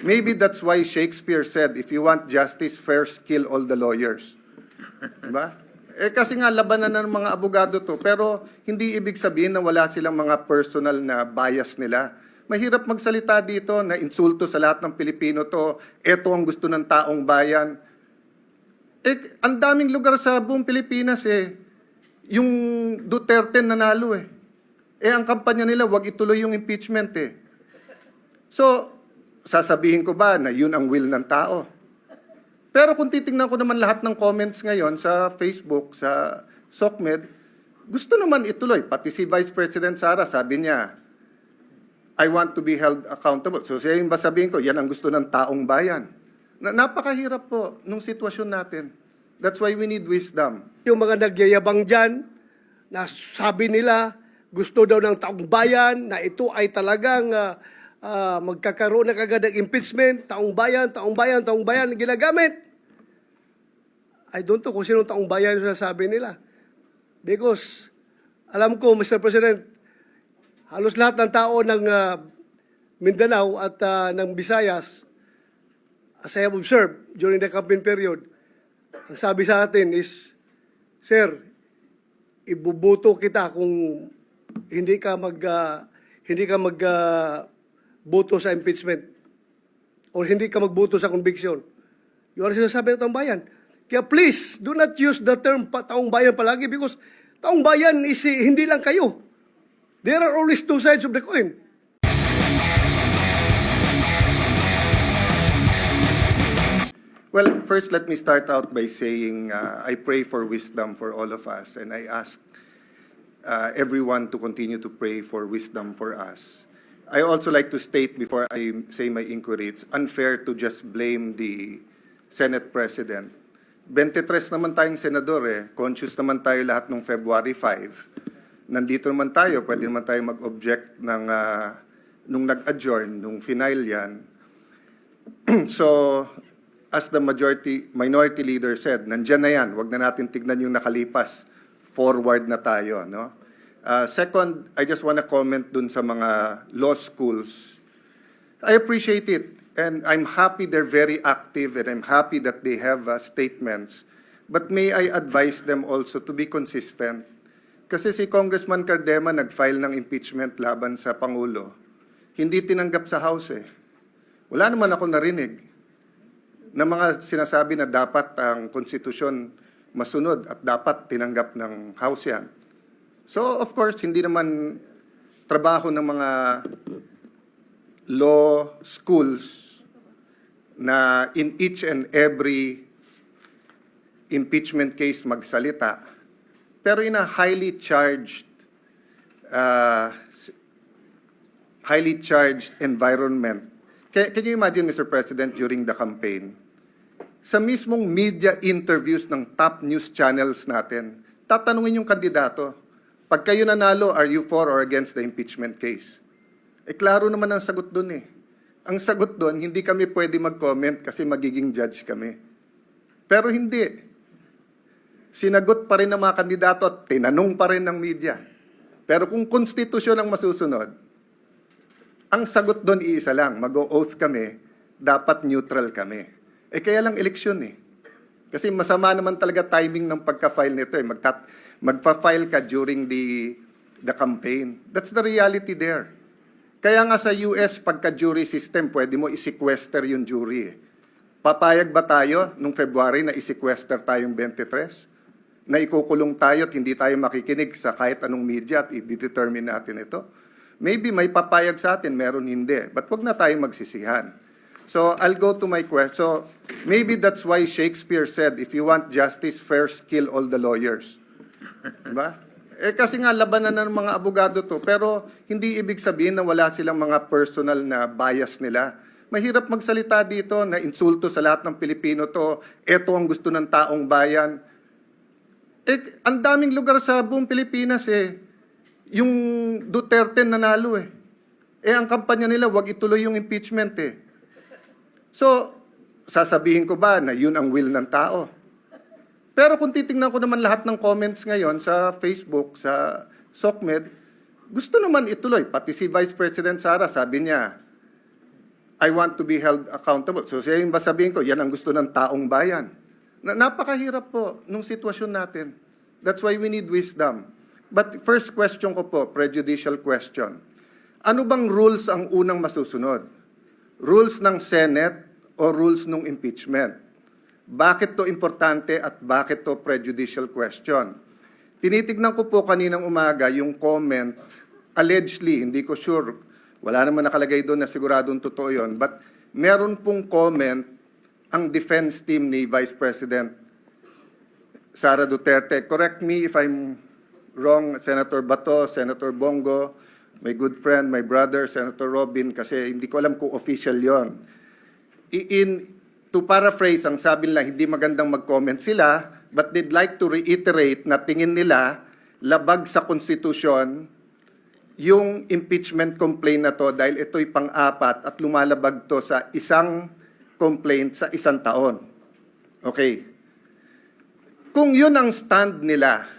Maybe that's why Shakespeare said, if you want justice, first kill all the lawyers. Diba? Kasi nga labanan ng mga abogado to, pero hindi ibig sabihin na wala silang mga personal na bias nila. Mahirap magsalita dito na insulto sa lahat ng Pilipino to, eto ang gusto ng taong bayan. Ang daming lugar sa buong Pilipinas yung Duterte nanalo ang kampanya nila, wag ituloy yung impeachment So, sasabihin ko ba na yun ang will ng tao? Pero kung titingnan ko naman lahat ng comments ngayon sa Facebook, sa SOCMED, gusto naman ituloy. Pati si Vice President Sara, sabi niya, I want to be held accountable. So siya yung ba sabihin ko, yan ang gusto ng taong bayan. Napakahirap po nung sitwasyon natin. That's why we need wisdom. Yung mga nagyayabang dyan, na sabi nila, gusto daw ng taong bayan, na ito ay talagang magkakaroon na kagad ng impeachment, taong bayan, ginagamit. I don't know kung sino taong bayan yung sasabi nila. Because, alam ko, Mr. President, halos lahat ng tao ng Mindanao at ng Visayas, as I have observed during the campaign period, ang sabi sa atin is, Sir, ibubuto kita kung hindi ka magboto sa impeachment or hindi ka magboto sa conviction. Yun ang sinasabi ng taong bayan. Kaya please, do not use the term taong bayan palagi because taong bayan is hindi lang kayo. There are always two sides of the coin. Well, first let me start out by saying I pray for wisdom for all of us, and I ask everyone to continue to pray for wisdom for us. I also like to state before I say my inquiry, it's unfair to just blame the Senate President. 23 naman tayong senador conscious naman tayo lahat nung February 5. Nandito naman tayo, pwede naman tayo mag-object ng, nung nag-adjourn, nung final yan. So, as the minority leader said, nandyan na yan, wag na natin tignan yung nakalipas, forward na tayo, no? Second, I just want to comment dun sa mga law schools. I appreciate it, and I'm happy they're very active, and I'm happy that they have statements. But may I advise them also to be consistent. Kasi si Congressman Cardema nag-file ng impeachment laban sa Pangulo. Hindi tinanggap sa House Wala naman ako narinig na mga sinasabi na dapat ang konstitusyon masunod at dapat tinanggap ng House yan. So, of course, hindi naman trabaho ng mga law schools na in each and every impeachment case magsalita. Pero in a highly charged environment. Can you imagine, Mr. President, during the campaign, sa mismong media interviews ng top news channels natin, tatanungin yung kandidato, pag kayo nanalo, are you for or against the impeachment case? Klaro naman ang sagot dun Ang sagot dun, hindi kami pwede mag-comment kasi magiging judge kami. Pero hindi. Sinagot pa rin ng mga kandidato at tinanong pa rin ng media. Pero kung konstitusyon ang masusunod, ang sagot doon iisa lang, mag-o-oath kami, dapat neutral kami. Kaya lang eleksyon Kasi masama naman talaga timing ng pagka-file nito magpa-file ka during the campaign. That's the reality there. Kaya nga sa US, pagka-jury system, pwede mo i-sequester yung jury Papayag ba tayo nung February na i-sequester tayong 23? Na ikukulong tayo at hindi tayo makikinig sa kahit anong media at i-determine natin ito? Maybe may papayag sa atin, meron hindi. But wag na tayong magsisihan. So I'll go to my question. So maybe that's why Shakespeare said, if you want justice, first kill all the lawyers. Diba? Kasi nga labanan ng mga abogado to, pero hindi ibig sabihin na wala silang mga personal na bias nila. Mahirap magsalita dito na insulto sa lahat ng Pilipino to, eto ang gusto ng taong bayan. Ang daming lugar sa buong Pilipinas yung Duterte nanalo ang kampanya nila, wag ituloy yung impeachment So, sasabihin ko ba na yun ang will ng tao? Pero kung titingnan ko naman lahat ng comments ngayon sa Facebook, sa SOCMED, gusto naman ituloy. Pati si Vice President Sara, sabi niya, I want to be held accountable. So siya yung ba sabihin ko, yan ang gusto ng taong bayan. Napakahirap po nung sitwasyon natin. That's why we need wisdom. But first question ko po, prejudicial question. Ano bang rules ang unang masusunod? Rules ng Senate o rules ng impeachment? Bakit to importante at bakit to prejudicial question? Tinitignan ko po kaninang umaga yung comment, allegedly, hindi ko sure, wala naman nakalagay doon na siguradong totoo yun, but meron pong comment ang defense team ni Vice President Sara Duterte. Correct me if I'm wrong, Senator Bato, Senator Bongo, my good friend, my brother, Senator Robin, kasi hindi ko alam kung official yon. To paraphrase, ang sabi nila, hindi magandang mag-comment sila, but they'd like to reiterate na tingin nila labag sa konstitusyon yung impeachment complaint na to dahil ito'y pang-apat at lumalabag to sa isang complaint sa isang taon. Okay. Kung yun ang stand nila,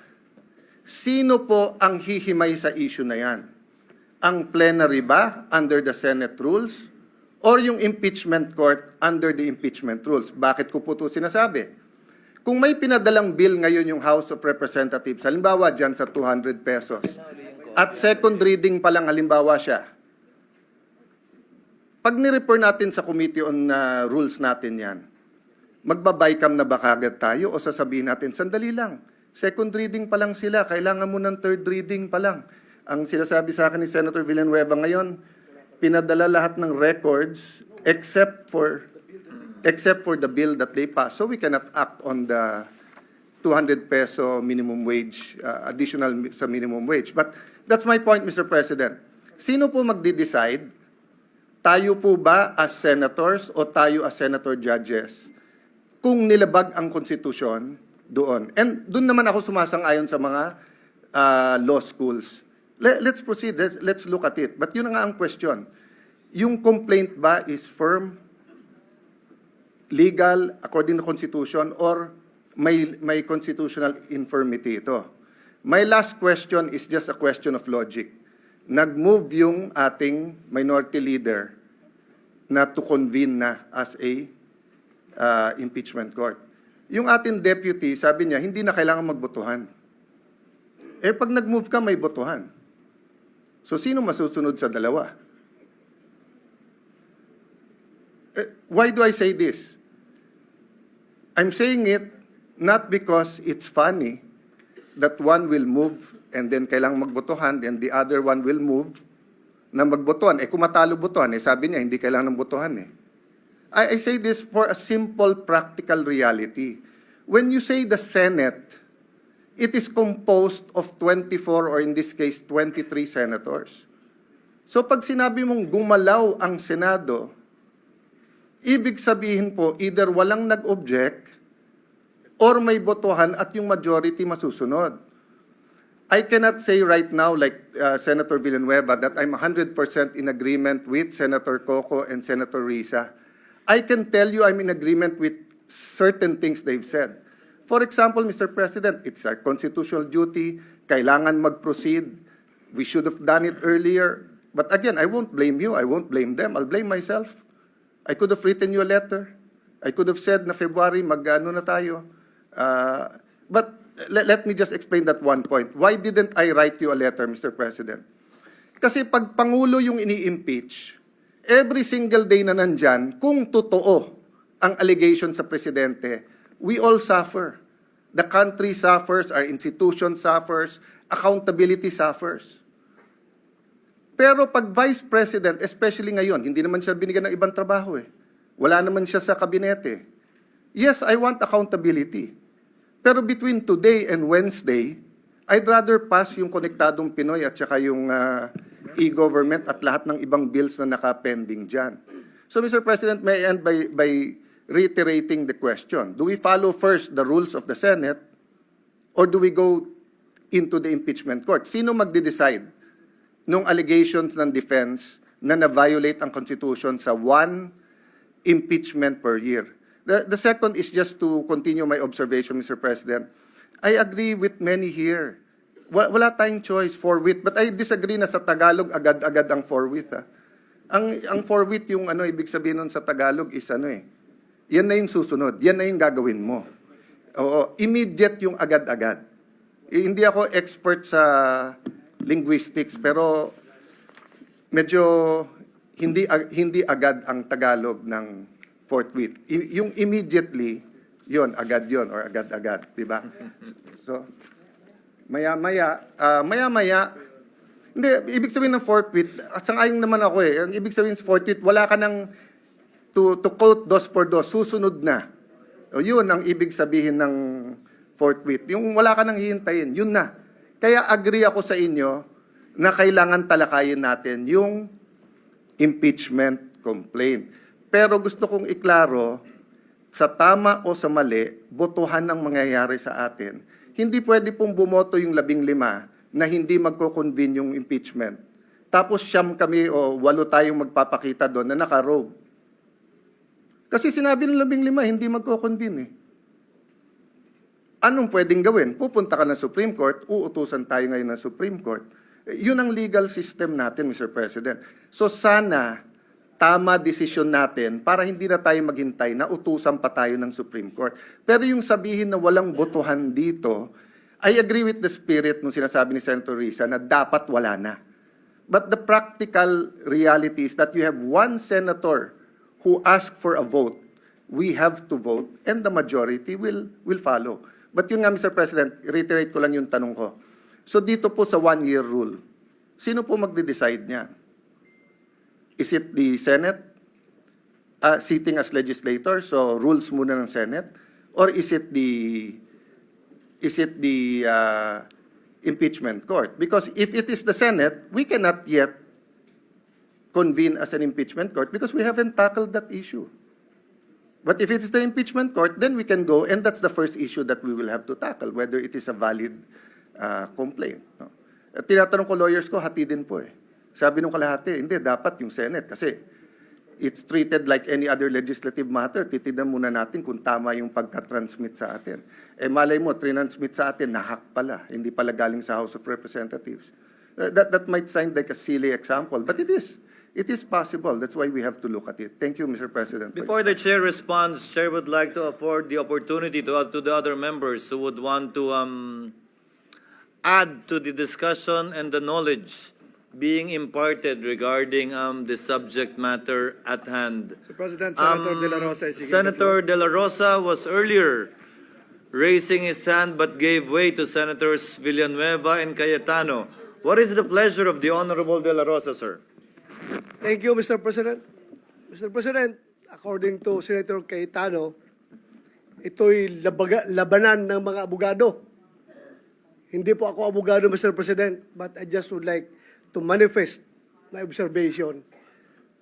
sino po ang hihimay sa issue na yan? Ang plenary ba under the Senate rules? Or yung impeachment court under the impeachment rules? Bakit ko po ito sinasabi? Kung may pinadalang bill ngayon yung House of Representatives, halimbawa dyan sa 200 pesos, at second reading pa lang halimbawa siya, pag ni-refer natin sa Committee on Rules natin yan, magbabaycam na ba kagad tayo o sasabihin natin, sandali lang, second reading pa lang sila, kailangan mo ng third reading pa lang. Ang sinasabi sa akin ni Senator Villanueva ngayon, pinadala lahat ng records except for the bill that they passed. So we cannot act on the 200 peso minimum wage, additional sa minimum wage. But that's my point, Mr. President. Sino po magde-decide? Tayo po ba as senators o tayo as senator judges? Kung nilabag ang konstitusyon doon. And doon naman ako sumasang-ayon sa mga law schools. Let's proceed. Let's look at it. But yun na nga ang question. Yung complaint ba is firm, legal, according to Constitution, or may constitutional infirmity ito? My last question is just a question of logic. Nag-move yung ating minority leader na to convene na as a impeachment court. Yung ating deputy, sabi niya, hindi na kailangan magbotohan. Eh pag nag-move ka, may botohan. So sino masusunod sa dalawa? Why do I say this? I'm saying it not because it's funny that one will move and then kailangang magbotohan and the other one will move na magbotohan. Eh kung matalo botohan, eh sabi niya hindi kailangan ng botohan eh. I say this for a simple practical reality. When you say the Senate, it is composed of 24 or in this case 23 senators. So pag sinabi mong gumalaw ang Senado, ibig sabihin po either walang nag-object or may botohan at yung majority masusunod. I cannot say right now, like Senator Villanueva, that I'm 100% in agreement with Senator Coco and Senator Risa. I can tell you I'm in agreement with certain things they've said. For example, Mr. President, it's our constitutional duty. Kailangan mag-proceed. We should have done it earlier. But again, I won't blame you. I won't blame them. I'll blame myself. I could have written you a letter. I could have said na February, mag-ano na tayo. But let me just explain that one point. Why didn't I write you a letter, Mr. President? Kasi pag Pangulo yung ini-impeach, every single day na nandyan, kung totoo ang allegation sa Presidente, we all suffer. The country suffers, our institution suffers, accountability suffers. Pero pag Vice President, especially ngayon, hindi naman siya binigyan ng ibang trabaho eh. Wala naman siya sa kabinete. Yes, I want accountability. Pero between today and Wednesday, I'd rather pass yung Konektadong Pinoy at saka yung e-government at lahat ng ibang bills na naka-pending dyan. So, Mr. President, may I end by reiterating the question. Do we follow first the rules of the Senate or do we go into the impeachment court? Sino magde-decide nung allegations ng defense na na-violate ang Constitution sa one impeachment per year? The second is just to continue my observation, Mr. President. I agree with many here. Wala tayong choice, forthwith. But I disagree na sa Tagalog, agad-agad ang forthwith. Ang forthwith yung ibig sabihin nun sa Tagalog is yan na yung susunod, yan na yung gagawin mo. Oo, immediate yung agad-agad. Hindi ako expert sa linguistics, pero medyo hindi agad ang Tagalog ng forthwith. Yung immediately, yon agad yon or agad-agad, di ba? So, maya-maya, hindi, ibig sabihin ng forthwith, sangayon naman ako ang ibig sabihin ng forthwith, wala ka ng to quote dos por dos, susunod na. O yun ang ibig sabihin ng forthwith. Yung wala ka nang hihintayin, yun na. Kaya agree ako sa inyo na kailangan talakayin natin yung impeachment complaint. Pero gusto kong iklaro, sa tama o sa mali, botohan ang mangyayari sa atin. Hindi pwede pong bumoto yung 15 na hindi magko-convene yung impeachment. Tapos siyam kami o 8 tayong magpapakita doon na naka-robe. Kasi sinabi ng 15, hindi magko-convene Anong pwedeng gawin? Pupunta ka ng Supreme Court, uutusan tayo ngayon ng Supreme Court. Yun ang legal system natin, Mr. President. So sana, tama desisyon natin para hindi na tayo maghintay na utusan pa tayo ng Supreme Court. Pero yung sabihin na walang botohan dito, I agree with the spirit nung sinasabi ni Senator Risa na dapat wala na. But the practical reality is that you have one senator who asked for a vote. We have to vote and the majority will follow. But yun nga, Mr. President, reiterate ko lang yung tanong ko. So dito po sa one-year rule, sino po magde-decide niya? Is it the Senate sitting as legislator, so rules muna ng Senate? Or is it the impeachment court? Because if it is the Senate, we cannot yet convene as an impeachment court because we haven't tackled that issue. But if it is the impeachment court, then we can go, and that's the first issue that we will have to tackle, whether it is a valid complaint. No? At tinatanong ko lawyers ko, hati din po Sabi nung kalahati, hindi, dapat yung Senate kasi it's treated like any other legislative matter. Titignan muna natin kung tama yung pagka-transmit sa atin. Malay mo, transmit sa atin, nahack pala. Hindi pala galing sa House of Representatives. That might sound like a silly example, but it is. It is possible. That's why we have to look at it. Thank you, Mr. President. Before the chair responds, chair would like to afford the opportunity to the other members who would want to add to the discussion and the knowledge being imparted regarding the subject matter at hand. Mr. President, Senator De La Rosa is seeking the Senator floor. De La Rosa was earlier raising his hand but gave way to Senators Villanueva and Cayetano. What is the pleasure of the Honorable De La Rosa, sir? Thank you, Mr. President. Mr. President, according to Senator Cayetano, ito'y labanan ng mga abogado. Hindi po ako abogado, Mr. President, but I just would like to manifest my observation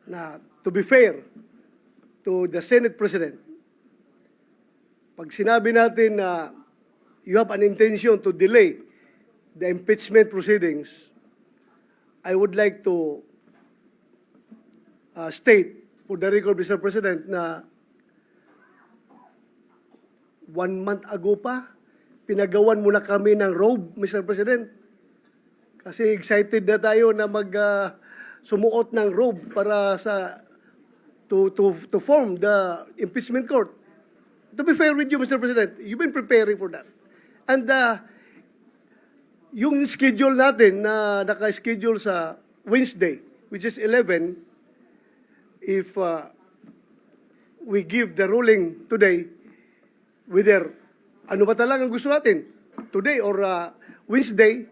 na to be fair to the Senate President, pag sinabi natin na you have an intention to delay the impeachment proceedings, I would like to state for the record, Mr. President, na 1 month ago pa, pinagawan muna kami ng robe, Mr. President. Kasi excited na tayo na sumuot ng robe para to form the impeachment court. To be fair with you, Mr. President, you've been preparing for that. And yung schedule natin na naka-schedule sa Wednesday, which is 11, if we give the ruling today, whether ano ba talaga ang gusto natin, today or Wednesday,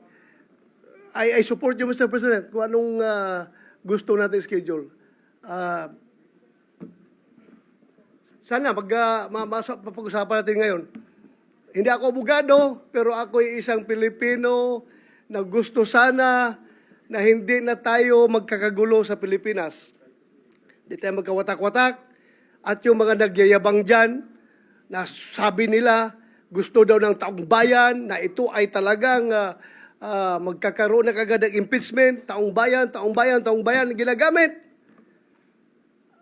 I support you, Mr. President, kung anong gusto natin schedule. Sana mapag-usapan natin ngayon. Hindi ako abogado, pero ako ay isang Pilipino na gusto sana na hindi na tayo magkakagulo sa Pilipinas. Hindi tayo magkawatak-watak. At yung mga nagyayabang dyan, na sabi nila, gusto daw ng taong bayan, na ito ay talagang magkakaroon na kagad ng impeachment, taong bayan, ginagamit.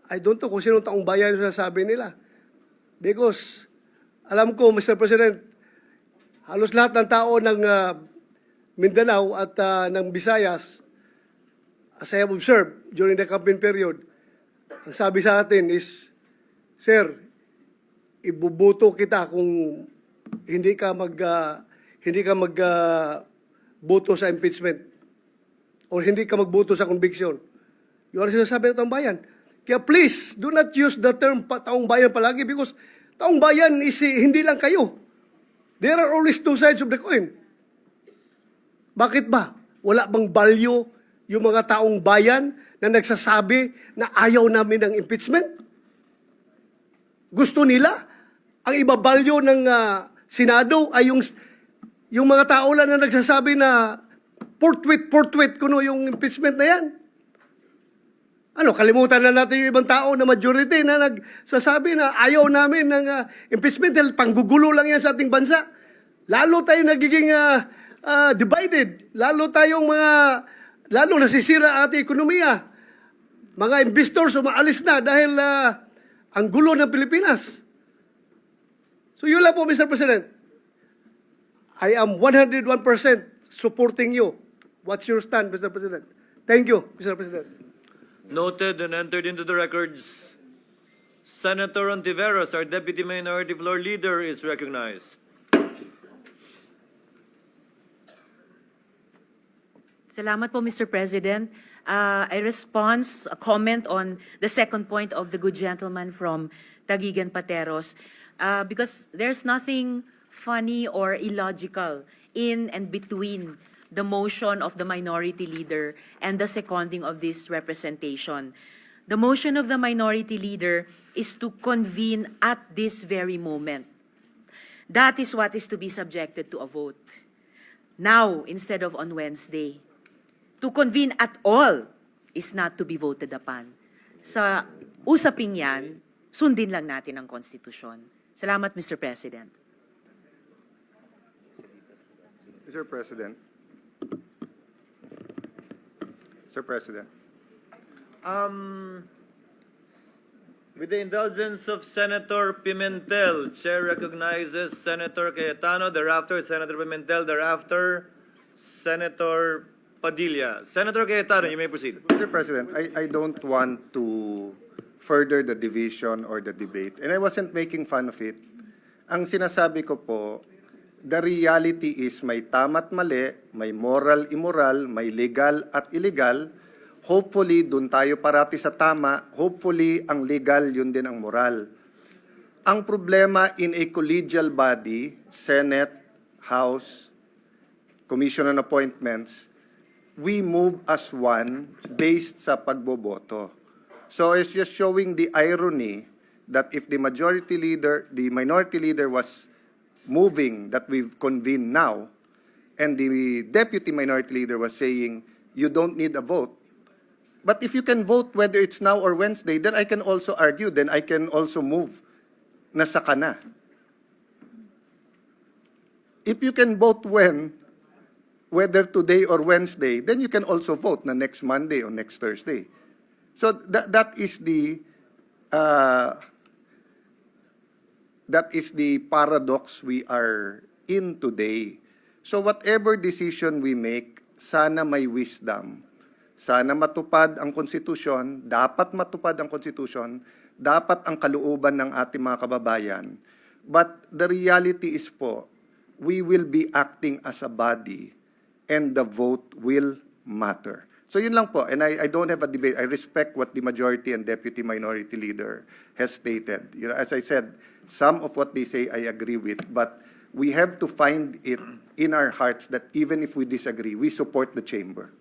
I don't know kung sino taong bayan yung sasabi nila. Because, alam ko, Mr. President, halos lahat ng tao ng Mindanao at ng Visayas as I have observed during the campaign period, ang sabi sa atin is, Sir, ibubuto kita kung hindi ka boto sa impeachment or hindi ka magboto sa conviction. Yun ang sinasabi ng taong bayan. Kaya please, do not use the term taong bayan palagi because taong bayan is hindi lang kayo. There are always two sides of the coin. Bakit ba? Wala bang value yung mga taong bayan na nagsasabi na ayaw namin ng impeachment? Gusto nila? Ang iba-value ng Senado ay yung mga tao lang na nagsasabi na forthwith kuno yung impeachment na yan. Ano, kalimutan na natin yung ibang tao na majority na nagsasabi na ayaw namin ng impeachment dahil panggugulo lang yan sa ating bansa. Lalo tayo nagiging divided. Lalo nasisira ang ating ekonomiya. Mga investors umaalis na dahil ang gulo ng Pilipinas. So yun lang po, Mr. President. I am 101% supporting you. What's your stand, Mr. President? Thank you, Mr. President. Noted and entered into the records. Senator Ontiveros, our Deputy Minority Floor Leader, is recognized. Salamat po, Mr. President. I response a comment on the second point of the good gentleman from Taguigan Pateros because there's nothing funny or illogical in and between the motion of the minority leader and the seconding of this representation. The motion of the minority leader is to convene at this very moment. That is what is to be subjected to a vote. Now, instead of on Wednesday. To convene at all is not to be voted upon. Sa usaping yan, sundin lang natin ang konstitusyon. Salamat, Mr. President. Mr. President. Mr. President. With the indulgence of Senator Pimentel, Chair recognizes Senator Cayetano, thereafter Senator Pimentel, thereafter Senator Padilla. Senator Cayetano, you may proceed. Mr. President, I don't want to further the division or the debate. And I wasn't making fun of it. Ang sinasabi ko po, the reality is may tama't mali, may moral, immoral, may legal at illegal. Hopefully, dun tayo parati sa tama. Hopefully, ang legal, yun din ang moral. Ang problema in a collegial body, Senate, House, Commission on Appointments, we move as one based sa pagboboto. So it's just showing the irony that if the minority leader was moving that we've convened now, and the deputy minority leader was saying, you don't need a vote. But if you can vote whether it's now or Wednesday, then I can also argue, then I can also move na sa kana. If you can vote whether today or Wednesday, then you can also vote na next Monday or next Thursday. So that is the paradox we are in today. So whatever decision we make, sana may wisdom. Sana matupad ang konstitusyon, dapat matupad ang konstitusyon, dapat ang kalooban ng ating mga kababayan. But the reality is po, we will be acting as a body and the vote will matter. So yun lang po, and I don't have a debate. I respect what the majority and deputy minority leader has stated. You know, as I said, some of what they say I agree with, but we have to find it in our hearts that even if we disagree, we support the chamber.